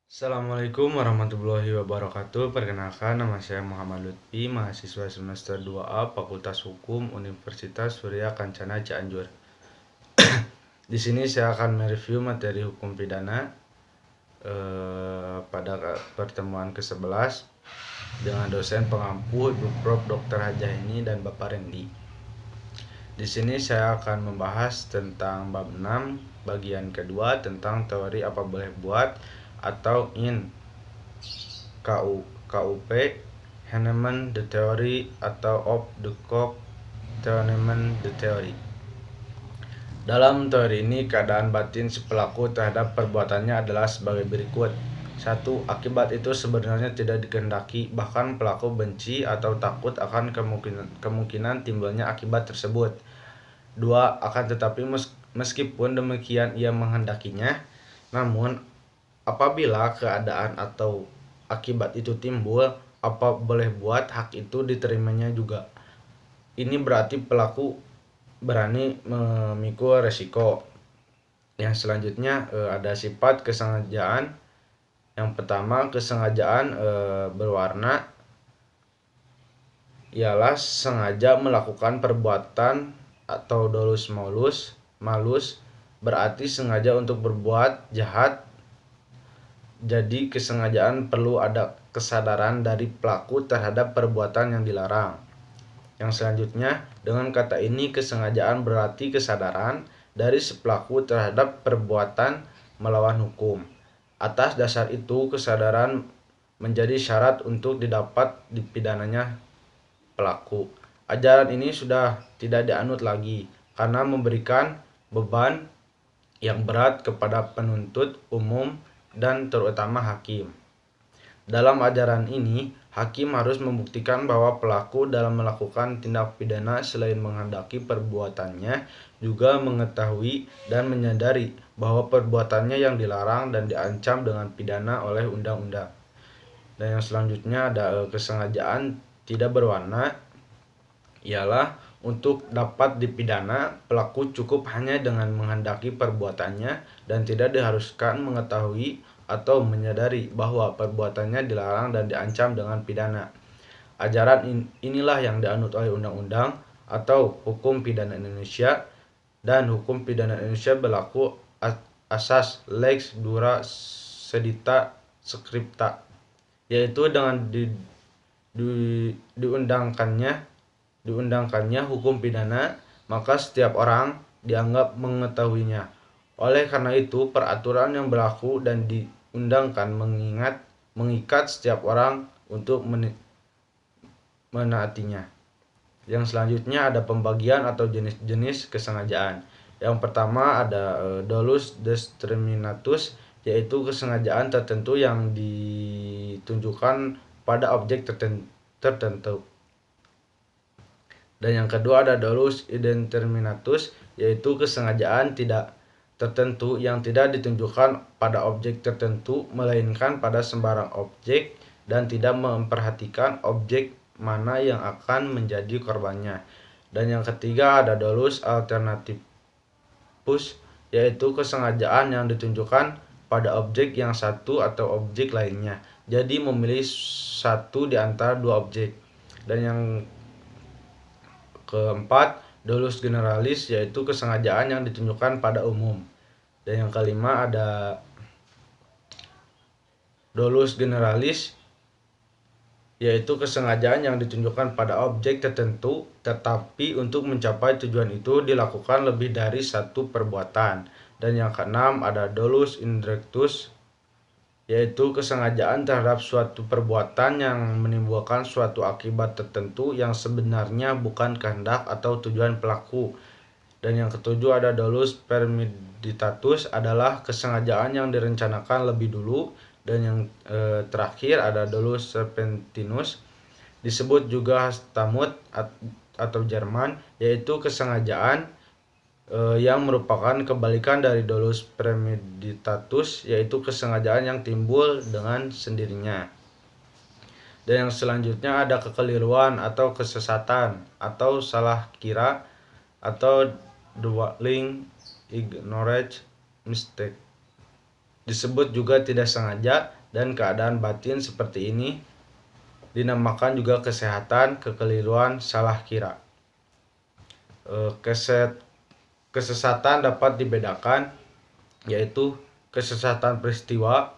Assalamualaikum warahmatullahi wabarakatuh. Perkenalkan, nama saya Muhammad Lutfi, mahasiswa semester 2A Fakultas Hukum Universitas Surya Kencana Cianjur. Di sini saya akan mereview materi hukum pidana pada pertemuan ke-11 dengan dosen pengampu Ibu Prof. Dr. Hajahini dan Bapak Rendi. Di sini saya akan membahas tentang bab 6 bagian kedua tentang teori apa boleh buat atau in KUP Henneman the Theory atau of the Cock Henneman the Theory. Dalam teori ini, keadaan batin si pelaku terhadap perbuatannya adalah sebagai berikut. 1. Akibat itu sebenarnya tidak dikehendaki, bahkan pelaku benci atau takut akan kemungkinan timbulnya akibat tersebut. 2. Akan tetapi meskipun demikian ia menghendakinya, namun apabila keadaan atau akibat itu timbul, apa boleh buat hak itu diterimanya juga. Ini berarti pelaku berani memikul resiko. Yang selanjutnya ada sifat kesengajaan. Yang pertama, kesengajaan berwarna ialah sengaja melakukan perbuatan atau dolus malus, berarti sengaja untuk berbuat jahat. Jadi kesengajaan perlu ada kesadaran dari pelaku terhadap perbuatan yang dilarang. Yang selanjutnya, dengan kata ini kesengajaan berarti kesadaran dari si pelaku terhadap perbuatan melawan hukum. Atas dasar itu, kesadaran menjadi syarat untuk didapat dipidananya pelaku. Ajaran ini sudah tidak dianut lagi karena memberikan beban yang berat kepada penuntut umum dan terutama hakim. Dalam ajaran ini, hakim harus membuktikan bahwa pelaku dalam melakukan tindak pidana selain menghendaki perbuatannya juga mengetahui dan menyadari bahwa perbuatannya yang dilarang dan diancam dengan pidana oleh undang-undang. Dan yang selanjutnya ada kesengajaan tidak berwarna, ialah untuk dapat dipidana, pelaku cukup hanya dengan menghendaki perbuatannya dan tidak diharuskan mengetahui atau menyadari bahwa perbuatannya dilarang dan diancam dengan pidana. Ajaran inilah yang dianut oleh undang-undang atau hukum pidana Indonesia, dan hukum pidana Indonesia berlaku asas lex dura sedita scripta, yaitu dengan diundangkannya hukum pidana, maka setiap orang dianggap mengetahuinya. Oleh karena itu, peraturan yang berlaku dan diundangkan mengikat setiap orang untuk menaatinya. Yang selanjutnya ada pembagian atau jenis-jenis kesengajaan. Yang pertama ada dolus determinatus, yaitu kesengajaan tertentu yang ditunjukkan pada objek tertentu. Dan yang kedua ada dolus indeterminatus, yaitu kesengajaan tidak tertentu yang tidak ditunjukkan pada objek tertentu melainkan pada sembarang objek dan tidak memperhatikan objek mana yang akan menjadi korbannya. Dan yang ketiga ada dolus alternativus, yaitu kesengajaan yang ditunjukkan pada objek yang satu atau objek lainnya, jadi memilih satu di antara dua objek. Dan yang keempat, dolus generalis, yaitu kesengajaan yang ditunjukkan pada umum. Dan yang kelima ada dolus generalis, yaitu kesengajaan yang ditunjukkan pada objek tertentu, tetapi untuk mencapai tujuan itu dilakukan lebih dari satu perbuatan. Dan yang keenam ada dolus indirectus, yaitu kesengajaan terhadap suatu perbuatan yang menimbulkan suatu akibat tertentu yang sebenarnya bukan kehendak atau tujuan pelaku. Dan yang ketujuh ada dolus premeditatus, adalah kesengajaan yang direncanakan lebih dulu. Dan yang terakhir ada dolus serpentinus, disebut juga Hastamut atau Jerman, yaitu kesengajaan yang merupakan kebalikan dari dolus premeditatus, yaitu kesengajaan yang timbul dengan sendirinya. Dan yang selanjutnya ada kekeliruan atau kesesatan atau salah kira atau dwelling ignorance mistake. disebut juga tidak sengaja, dan keadaan batin seperti ini dinamakan juga kesehatan, kekeliruan, salah kira. Kesesatan dapat dibedakan, yaitu kesesatan peristiwa,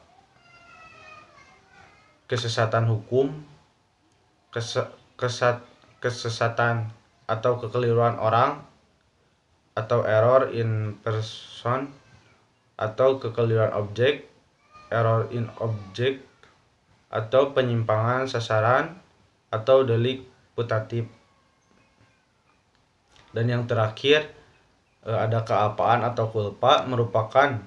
kesesatan hukum, kesesatan atau kekeliruan orang, atau error in person, atau kekeliruan objek, error in object, atau penyimpangan sasaran, atau delik putatif. Dan yang terakhir ada kealpaan atau culpa, merupakan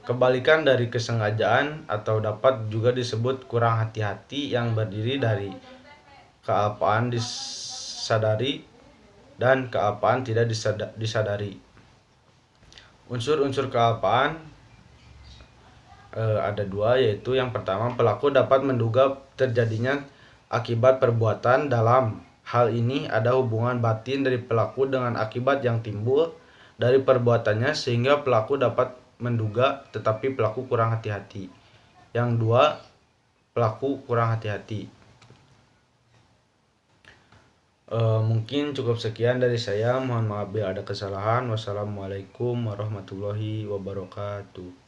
kebalikan dari kesengajaan atau dapat juga disebut kurang hati-hati, yang berdiri dari kealpaan disadari dan kealpaan tidak disadari. Unsur-unsur kealpaan ada dua, yaitu yang pertama, pelaku dapat menduga terjadinya akibat perbuatan. Dalam hal ini ada hubungan batin dari pelaku dengan akibat yang timbul dari perbuatannya, sehingga pelaku dapat menduga, tetapi pelaku kurang hati-hati. Yang dua, pelaku kurang hati-hati. Mungkin cukup sekian dari saya. Mohon maaf bila ada kesalahan. Wassalamualaikum warahmatullahi wabarakatuh.